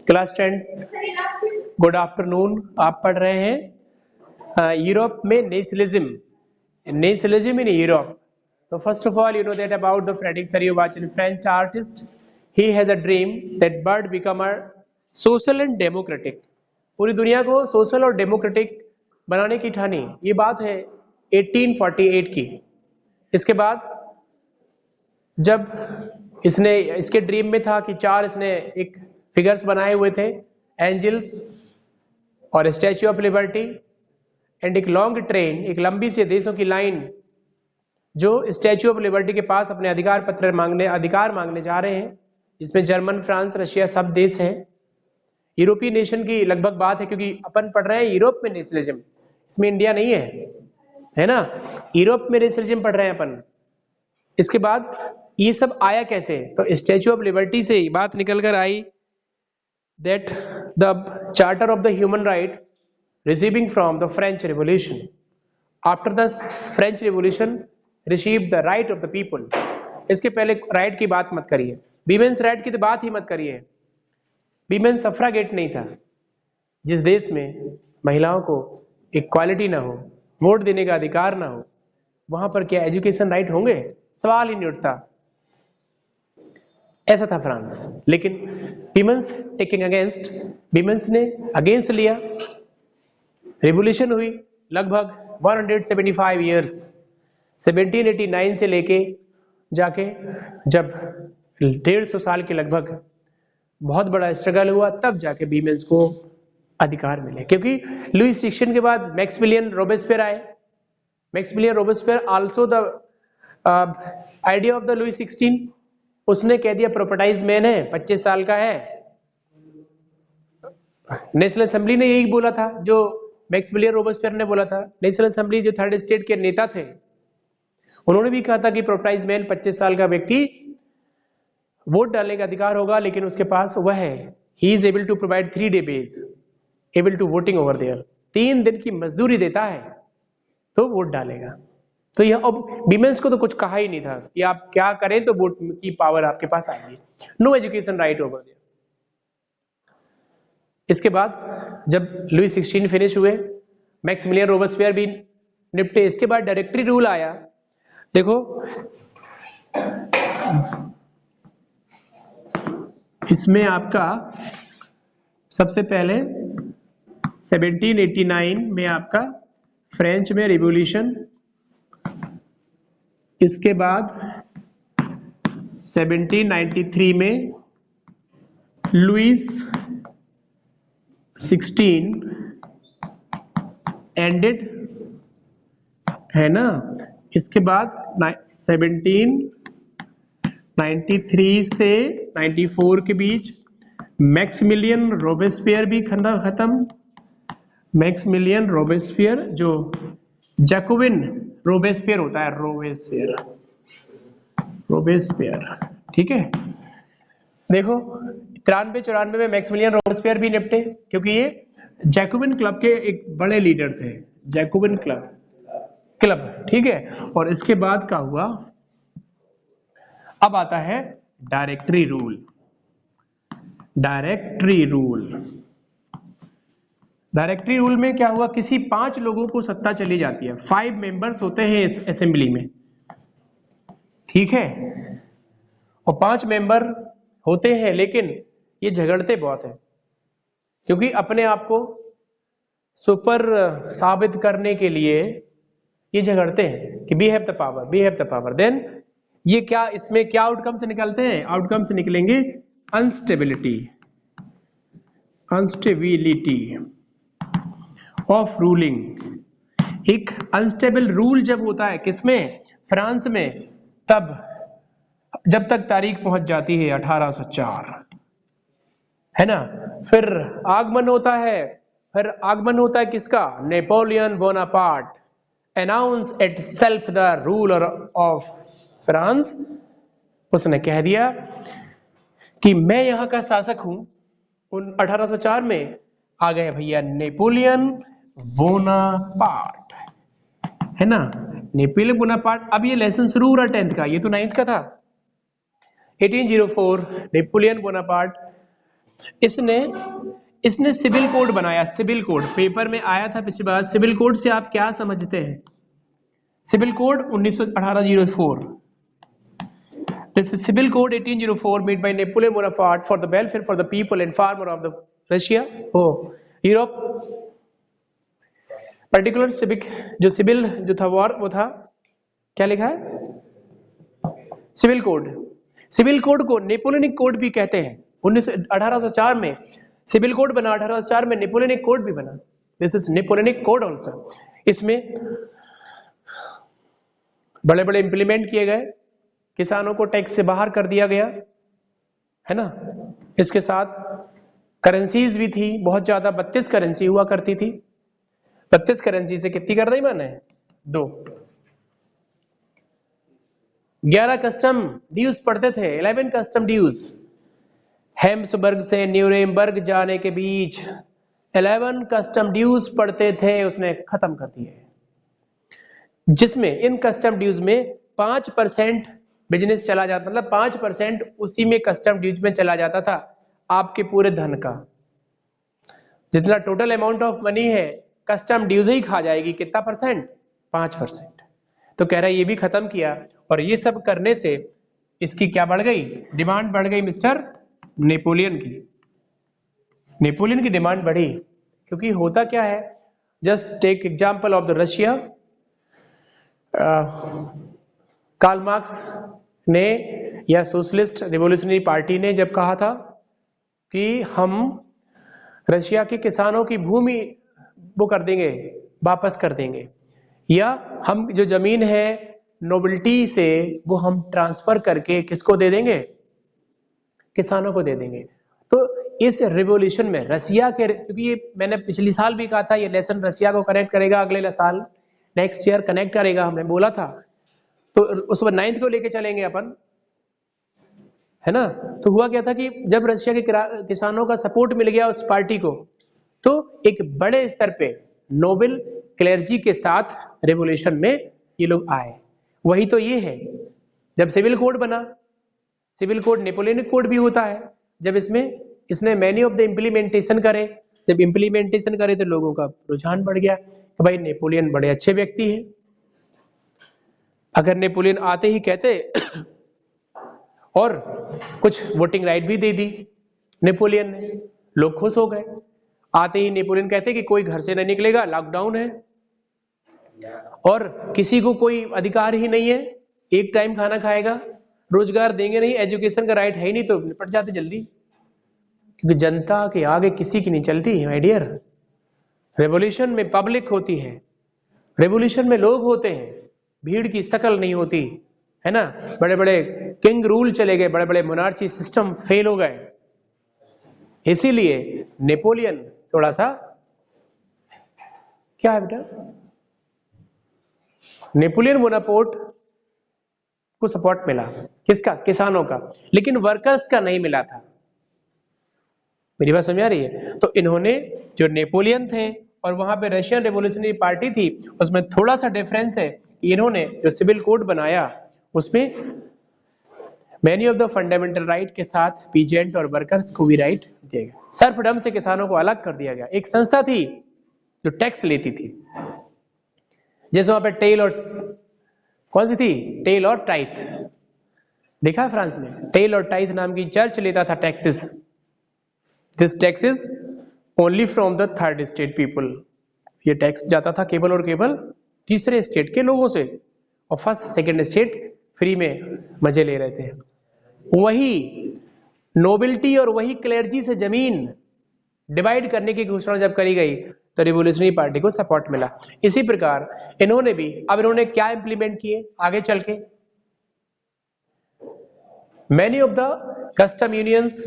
Class 10 good afternoon. आप पढ़ रहे हैं यूरोप में nationalism in Europe. So first of all, you know that about the Frederick Sariot, a French artist. He has a dream that bird become a social and democratic. पूरी दुनिया को social और democratic बनाने की ठानी। ये बात है 1848 की। इसके बाद जब इसने इसके ड्रीम में था कि चार इसने एक फिगर्स बनाए हुए थे, एंजल्स और स्टैच्यू ऑफ लिबर्टी एंड एक लॉन्ग ट्रेन, एक लंबी सी देशों की लाइन जो स्टैच्यू ऑफ लिबर्टी के पास अपने अधिकार मांगने जा रहे हैं, जिसमें जर्मन, फ्रांस, रशिया सब देश हैं। यूरोपीय नेशन की लगभग बात है, क्योंकि अपन पढ़ रहे हैं यूरोप में नेशनलिज्म, इसमें इंडिया नहीं है ना। यूरोप में नेशनलिज्म पढ़ रहे हैं अपन। इसके बाद ये सब आया कैसे, तो स्टैच्यू ऑफ लिबर्टी से बात निकल कर आई that the charter of the human right receiving from the French revolution, after the French revolution receive the right of the people. इसके पहले राइट की बात मत करिए, वीमेंस राइट की तो बात ही मत करिए। वीमेन सफ्रागेट नहीं था। जिस देश में महिलाओं को इक्वालिटी ना हो, वोट देने का अधिकार ना हो, वहां पर क्या एजुकेशन राइट होंगे? सवाल ही नहीं उठता। ऐसा था फ्रांस। लेकिन वीमेंस टेकिंग अगेंस्ट, वीमेंस ने अगेंस्ट लिया, रिवोल्यूशन हुई लगभग 175 ईयर्स, 1789 से लेके जाके जब 150 साल के लगभग बहुत बड़ा स्ट्रगल हुआ, तब जाके वीमेंस को अधिकार मिले। क्योंकि लुई 16 के बाद मैक्सिमिलियन रोबेस्पियर आए। Maximilien Robespierre also the idea of the Louis 16, उसने कह दिया प्रोपर्टाइज मैन है, 25 साल का है। नेशनल असेंबली ने यही बोला था, जो मैक्सिमिलियन रोबेस्पियर ने बोला था। नेशनल असेंबली जो थर्ड स्टेट के नेता थे, उन्होंने भी कहा था कि प्रोपर्टाइज मैन 25 साल का व्यक्ति वोट डालने का अधिकार होगा, लेकिन उसके पास वह है, he is able to provide 3 day base able to voting over there, 3 दिन की मजदूरी देता है तो वोट डालेगा। तो यह अब वीमेंस को तो कुछ कहा ही नहीं था कि आप क्या करें तो वोट की पावर आपके पास आएगी। No education right over there. इसके बाद जब लुई 16 फिनिश हुए, मैक्सिमिलियन रोबेस्पियर भी निपटे। इसके बाद डायरेक्टरी रूल आया। देखो इसमें आपका सबसे पहले 1789 में आपका फ्रेंच में रिवॉल्यूशन, इसके बाद 1793 में लुईस 16 एंडेड, है ना। इसके बाद 1793 से 94 के बीच मैक्सिमिलियन रोबेस्पियर भी खत्म। मैक्सिमिलियन रोबेस्पियर जो जैकोबिन रोबेस्पियर होता है, रोबेस्पियर, ठीक है। देखो 93-94 में मैक्सिमिलियन रोबेस्पियर भी निपटे, क्योंकि ये जैकोबिन क्लब के एक बड़े लीडर थे, जैकोबिन क्लब, ठीक है। और इसके बाद क्या हुआ, अब आता है डायरेक्टरी रूल। डायरेक्टरी रूल में क्या हुआ, किसी 5 लोगों को सत्ता चली जाती है। 5 मेंबर्स होते हैं इस असेंबली में, ठीक है। और 5 मेंबर होते हैं, लेकिन ये झगड़ते बहुत हैं, क्योंकि अपने आप को सुपर साबित करने के लिए ये झगड़ते हैं कि we have the power. Then ये क्या, इसमें क्या आउटकम्स निकलते हैं? आउटकम्स निकलेंगे अनस्टेबिलिटी ऑफ रूलिंग। एक अनस्टेबल रूल जब होता है किसमें? फ्रांस में। तब जब तक तारीख पहुंच जाती है 1804, है ना। फिर आगमन होता है किसका? Napoleon Bonaparte announce itself the ruler of France. उसने कह दिया कि मैं यहां का शासक हूं। 1804 में आ गए भैया नेपोलियन बोनापार्ट, है ना। Napoleon Bonaparte. अब ये लेसन शुरू हो रहा 10th का, ये तो 9th का था। 1804 नेपोलियन बोनापार्ट इसने इसने सिविल कोड बनाया। सिविल कोड पेपर में आया था पिछली बार। सिविल कोड से आप क्या समझते हैं? Civil code 1804। This is Civil Code 1804 made by Napoleon Bonaparte for the welfare for the people and farmer of the Russia, Europe. Particular civic जो सिविल जो था वॉर वो था क्या लिखा है? Civil code. सिविल कोड को नेपोलियनिक कोड भी कहते हैं। 1804 में सिविल कोड बना, 1804 में नेपोलियनिक कोड भी बना। This is Napoleonic code also. इसमें बड़े बड़े इंप्लीमेंट किए गए, किसानों को टैक्स से बाहर कर दिया गया है ना। इसके साथ करेंसीज भी थी बहुत ज्यादा, 32 करेंसी हुआ करती थी। 32 करेंसी से कितनी कर दी मैंने? 2। 11 कस्टम ड्यूज पड़ते थे, 11 कस्टम ड्यूज। हेम्सबर्ग से न्यूरेमबर्ग जाने के बीच 11 कस्टम ड्यूज पड़ते थे, उसने खत्म कर दिए। जिसमें इन कस्टम ड्यूज में 5% बिजनेस चला जाता, मतलब 5% उसी में कस्टम ड्यूज में चला जाता था आपके पूरे धन का। जितना टोटल अमाउंट ऑफ मनी है कस्टम ड्यूज ही खा जाएगी। कितना परसेंट? 5%। तो कह रहा है ये भी खत्म किया, और ये सब करने से इसकी क्या बढ़ गई? डिमांड बढ़ गई मिस्टर नेपोलियन की। नेपोलियन की डिमांड बढ़ी, क्योंकि होता क्या है, just take example of the Russia. Karl Marx ने या सोशलिस्ट रिवॉल्यूशनरी पार्टी ने जब कहा था कि हम रशिया के किसानों की भूमि वो कर देंगे, वापस कर देंगे, या हम जो जमीन है नोबिलिटी से वो हम ट्रांसफर करके किसको दे देंगे? किसानों को दे देंगे। तो इस रिवॉल्यूशन में रशिया के, क्योंकि ये मैंने पिछली साल भी कहा था ये लेसन रशिया को कनेक्ट करेगा, अगले साल नेक्स्ट ईयर कनेक्ट करेगा, हमने बोला था। तो उस पर 9th को लेके चलेंगे अपन, है ना। तो हुआ क्या था कि जब रशिया के किसानों का सपोर्ट मिल गया उस पार्टी को, तो एक बड़े स्तर पे नोबेल क्लेर्जी के साथ रेवोल्यूशन में ये लोग आए। वही तो ये है, जब सिविल कोड बना, सिविल कोड नेपोलियनिक कोड भी होता है, जब इसने मैनी ऑफ द इम्प्लीमेंटेशन करे, जब इम्प्लीमेंटेशन करे तो लोगों का रुझान बढ़ गया कि भाई नेपोलियन बड़े अच्छे व्यक्ति हैं। अगर नेपोलियन आते ही कहते और कुछ वोटिंग राइट भी दे दी नेपोलियन ने, लोग खुश हो गए। आते ही नेपोलियन कहते कि कोई घर से नहीं निकलेगा, लॉकडाउन है, और किसी को कोई अधिकार ही नहीं है, एक टाइम खाना खाएगा, रोजगार देंगे नहीं, एजुकेशन का राइट है ही नहीं, तो निपट जाते जल्दी, क्योंकि जनता के आगे किसी की नहीं चलती है माय डियर। रेवोल्यूशन में पब्लिक होती है, रेवोल्यूशन में लोग होते हैं, भीड़ की शकल नहीं होती है ना। बड़े बड़े किंग रूल चले गए, बड़े बड़े मोनार्ची सिस्टम फेल हो गए, इसीलिए नेपोलियन थोड़ा सा क्या है बेटा, नेपोलियन बोनापार्ट को सपोर्ट मिला, किसका? किसानों का, लेकिन वर्कर्स का नहीं मिला था। मेरी बात समझ आ रही है? तो इन्होंने, जो नेपोलियन थे और वहां पे रशियन रेवोल्यूशनरी पार्टी थी, उसमें थोड़ा सा डिफरेंस है कि इन्होंने जो सिविल कोड बनाया उसमें many of the fundamental right के साथ पीजेंट और वर्कर्स को भी राइट दिया गया। सर्फडम से किसानों को अलग कर दिया गया। एक संस्था थी जो टैक्स लेती थी, जैसे वहां पे टेल और कौन सी थी? टेल और टाइथ। देखा है फ्रांस में टेल और टाइथ नाम की चर्च लेता था taxes. This taxes only from the third state people. ये टैक्स जाता था केवल और केवल तीसरे स्टेट के लोगों से, और फर्स्ट सेकंड स्टेट फ्री में मजे ले रहे थे। वही नोबिलिटी और वही क्लेर्जी से जमीन डिवाइड करने की घोषणा जब करी गई तो रिवॉल्यूशनरी पार्टी को सपोर्ट मिला। इसी प्रकार इन्होंने भी, अब इन्होंने क्या इंप्लीमेंट किए आगे चल के? Many of the custom unions,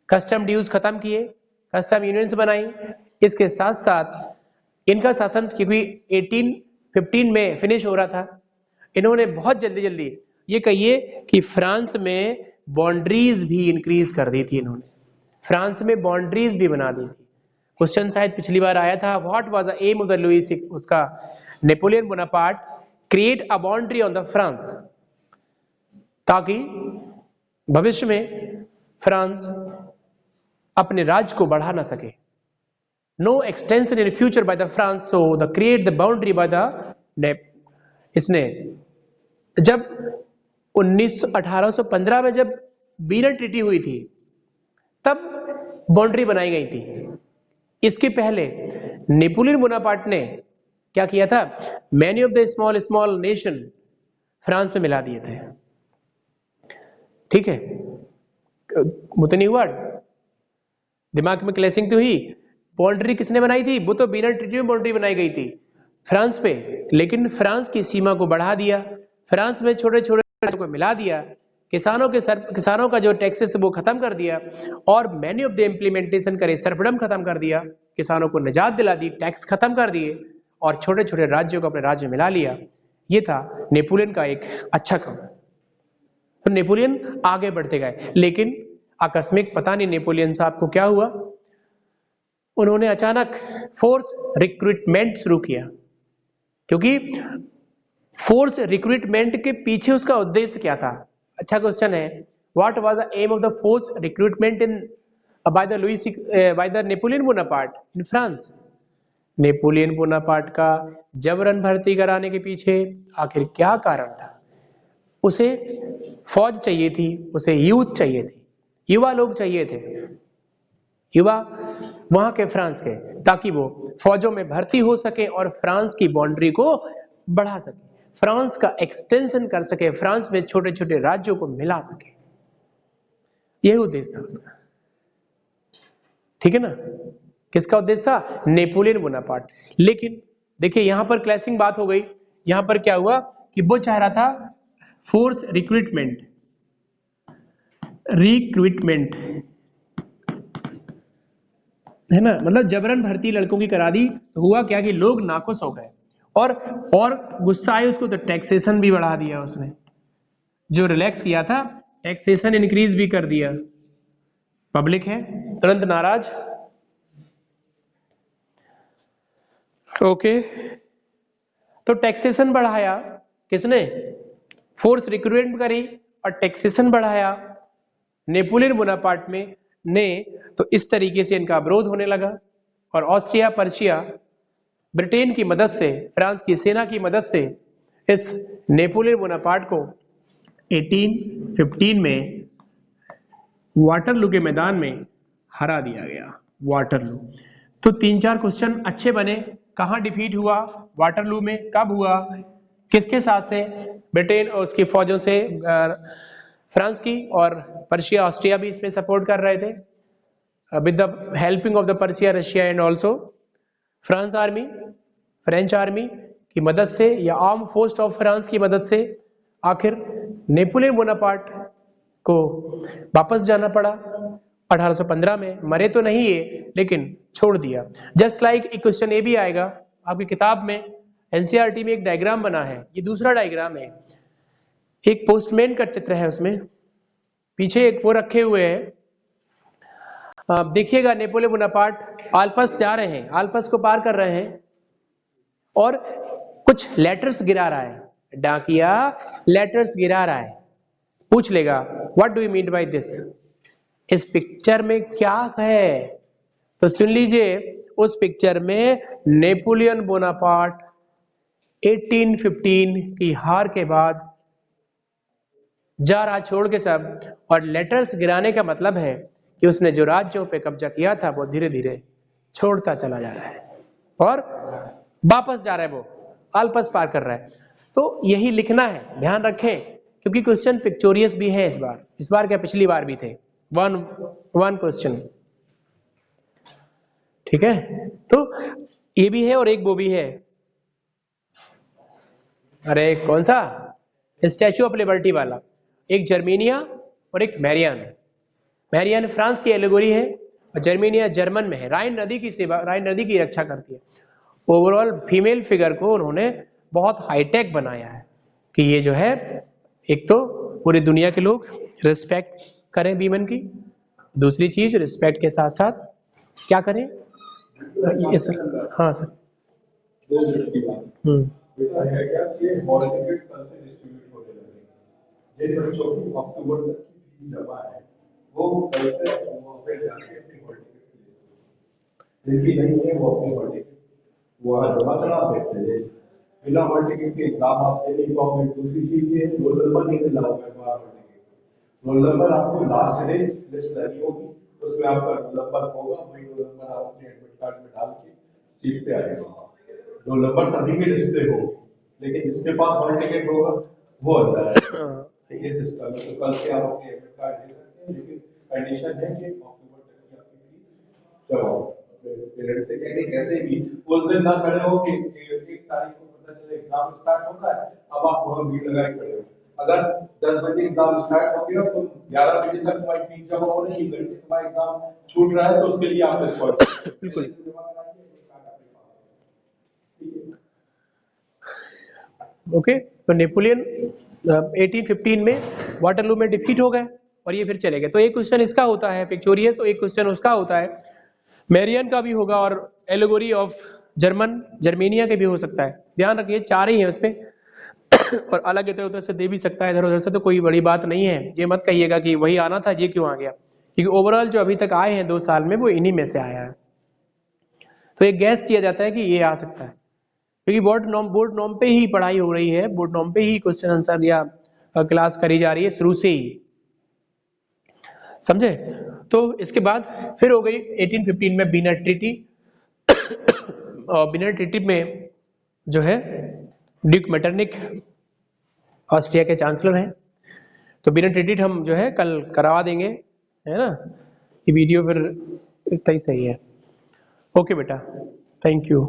custom dues खत्म किए, कस्टम यूनियंस बनाई। इसके साथ साथ इनका शासन, क्योंकि 1815 में फिनिश हो रहा था, इन्होंने बहुत जल्दी जल्दी, ये कहिए कि फ्रांस में बाउंड्रीज भी इंक्रीज कर दी थी इन्होंने, फ्रांस में बाउंड्रीज भी बना दी थी। क्वेश्चन शायद पिछली बार आया था, what was the aim of the Louis, उसका Napoleon Bonaparte create a boundary on the France, ताकि भविष्य में फ्रांस अपने राज्य को बढ़ा ना सके। No extension in future by the France, so the create the boundary by the इसने जब 1815 में जब बीरन ट्रीटी हुई थी तब बाउंड्री बनाई गई थी। इसके पहले नेपोलियन बोनापार्ट ने क्या किया था, many of the small small nation France में मिला दिए थे। ठीक है, वो तो नहीं हुआ, दिमाग में क्लैशिंग तो हुई। बाउंड्री किसने बनाई थी, वो तो बीरन ट्रीटी में बाउंड्री बनाई गई थी फ्रांस पे, लेकिन फ्रांस की सीमा को बढ़ा दिया, फ्रांस में छोटे छोटे को मिला दिया, किसानों का जो टैक्सेस वो खत्म कर दिया, और मैनी ऑफ द इम्प्लीमेंटेशन करे सर्फडम खत्म कर दिया, किसानों को निजात दिला दी, टैक्स खत्म कर दिए, और छोटे छोटे राज्यों को अपने राज्य में मिला लिया। ये था नेपोलियन का एक अच्छा काम। तो नेपोलियन आगे बढ़ते गए, लेकिन आकस्मिक पता नहीं नेपोलियन साहब को क्या हुआ, उन्होंने अचानक फोर्स रिक्रूटमेंट शुरू किया। क्योंकि फोर्स रिक्रूटमेंट के पीछे उसका उद्देश्य क्या था? अच्छा क्वेश्चन है। What was the aim of the force recruitment in by the Napoleon Bonaparte in France? Napoleon Bonaparte का जबरन भर्ती कराने के पीछे आखिर क्या कारण था? उसे फौज चाहिए थी, उसे यूथ चाहिए थी, युवा लोग चाहिए थे, युवा वहां के फ्रांस के, ताकि वो फौजों में भर्ती हो सके और फ्रांस की बाउंड्री को बढ़ा सके, फ्रांस का एक्सटेंशन कर सके, फ्रांस में छोटे छोटे राज्यों को मिला सके। यही उद्देश्य था उसका। ठीक है ना? किसका उद्देश्य था? Napoleon Bonaparte. लेकिन देखिए यहां पर क्लैशिंग बात हो गई। यहां पर क्या हुआ कि वो चाह रहा था फोर्स रिक्रूटमेंट है ना, मतलब जबरन भर्ती लड़कों की करा दी। तो हुआ क्या कि लोग नाखुश हो गए, और गुस्सा आया उसको, तो टैक्सेशन भी बढ़ा दिया उसने, जो रिलैक्स किया था टैक्सेशन इंक्रीज भी कर दिया। पब्लिक है तुरंत नाराज। ओके, तो टैक्सेशन बढ़ाया किसने? फोर्स रिक्रूटमेंट करी और टैक्सेशन बढ़ाया नेपोलियन बोनापार्ट में ने। तो इस तरीके से इनका विरोध होने लगा, और ऑस्ट्रिया पर्शिया ब्रिटेन की मदद से, फ्रांस की सेना की मदद से इस नेपोलियन बोनापार्ट को 1815 में वाटरलू के मैदान में हरा दिया गया। वाटरलू। तो 3-4 क्वेश्चन अच्छे बने। कहां डिफीट हुआ? वाटरलू में। कब हुआ? किसके साथ से? ब्रिटेन और उसकी फौजों से, फ्रांस की, और पर्शिया ऑस्ट्रिया भी इसमें सपोर्ट कर रहे थे, with the helping of the Persia Russia and also France army, French army की मदद से, या आर्म फोर्स ऑफ फ्रांस की मदद से आखिर नेपोलियन बोनापार्ट को वापस जाना पड़ा 1815 में। मरे तो नहीं है, लेकिन छोड़ दिया। जस्ट लाइक एक क्वेश्चन ये भी आएगा आपकी किताब में, एनसीईआरटी में एक डायग्राम बना है, ये दूसरा डायग्राम है, एक पोस्टमैन का चित्र है, उसमें पीछे एक वो रखे हुए हैं। आप देखिएगा नेपोलियन बोनापार्ट आल्प्स जा रहे हैं, आल्प्स को पार कर रहे हैं, और कुछ लेटर्स गिरा रहा है, डाकिया लेटर्स गिरा रहा है। पूछ लेगा what do you mean by this, इस पिक्चर में क्या है? तो सुन लीजिए, उस पिक्चर में नेपोलियन बोनापार्ट 1815 की हार के बाद जा रहा छोड़ के सब, और लेटर्स गिराने का मतलब है कि उसने जो राज्यों पे कब्जा किया था वो धीरे धीरे छोड़ता चला जा रहा है, और वापस जा रहा है, वो आल्प्स पार कर रहा है। तो यही लिखना है, ध्यान रखें, क्योंकि क्वेश्चन पिक्चोरियस भी है इस बार क्या पिछली बार भी थे, वन क्वेश्चन। ठीक है, तो ये भी है और एक वो भी है। अरे कौन सा? स्टैच्यू ऑफ लिबर्टी वाला। एक जर्मेनिया और एक मैरियान। मैरियान फ्रांस की एलिगोरी है, और जर्मेनिया जर्मन में है, राइन नदी की सेवा, राइन नदी की रक्षा करती है। ओवरऑल फीमेल फिगर को उन्होंने बहुत हाईटेक बनाया है कि ये जो है, एक तो पूरी दुनिया के लोग रिस्पेक्ट करें वीमेन की, दूसरी चीज रिस्पेक्ट के साथ साथ क्या करें? ये सर, हाँ सर। जिनकी नहीं है वो अपने हॉल टिकट वहाँ जमा करा बैठते हैं। बिना हॉल टिकट के एग्जाम आप दे नहीं पाओगे। दूसरी चीज ये रोल नंबर नहीं मिला होगा बाहर हॉल टिकट। रोल नंबर आपको लास्ट डे लिस्ट लगी होगी, उसमें आपका रोल नंबर होगा, वही रोल नंबर आप अपने एडमिट कार्ड में डाल के सीट पे आएगा। रोल नंबर सभी के लिस्ट पे हो, लेकिन जिसके पास हॉल टिकट होगा वो अंदर आएगा। ये सिस्टम है। तो कल से आप अपने एडमिट कार्ड ले सकते हैं, लेकिन कंडीशन है कि अक्टूबर तक की आपकी फीस जमा हो। पेरेंट्स से कहते कैसे भी उस दिन ना खड़े हो कि 1 तारीख को पता चले एग्जाम स्टार्ट होगा है, अब आप वहां भीड़ लगाए खड़े हो। अगर 10 बजे एग्जाम स्टार्ट हो गया तो 11 बजे तक तुम्हारी फीस जमा हो रही है, घंटे तुम्हारा एग्जाम छूट रहा है, तो उसके लिए आप रिस्पॉन्सिबल बिल्कुल। ओके, तो नेपोलियन 1815 में वाटरलू में डिफीट हो गए और ये फिर चले गए। तो एक क्वेश्चन इसका होता है पिक्चोरियस, और एक क्वेश्चन उसका होता है मेरियन का भी होगा, और एलोगोरी ऑफ जर्मेनिया के भी हो सकता है। ध्यान रखिए 4 ही है उसमें और अलग इधर उधर से दे भी सकता है, इधर उधर से, तो कोई बड़ी बात नहीं है। ये मत कहिएगा कि वही आना था, ये क्यों आ गया, क्योंकि ओवरऑल जो अभी तक आए हैं 2 साल में वो इन्हीं में से आया है। तो एक गैस किया जाता है कि ये आ सकता है, क्योंकि बोर्ड नॉर्म पे ही पढ़ाई हो रही है, बोर्ड नॉर्म पे ही क्वेश्चन आंसर या क्लास करी जा रही है शुरू से ही, समझे। तो इसके बाद फिर हो गई 1815 में बीनर ट्रीटी और बीनर ट्रीटी में जो है ड्यूक मेटरनिक ऑस्ट्रिया के चांसलर हैं। तो बीनर ट्रीटी हम जो है कल करवा देंगे, है ना। ये वीडियो फिर इतना ही सही है। ओके बेटा, थैंक यू।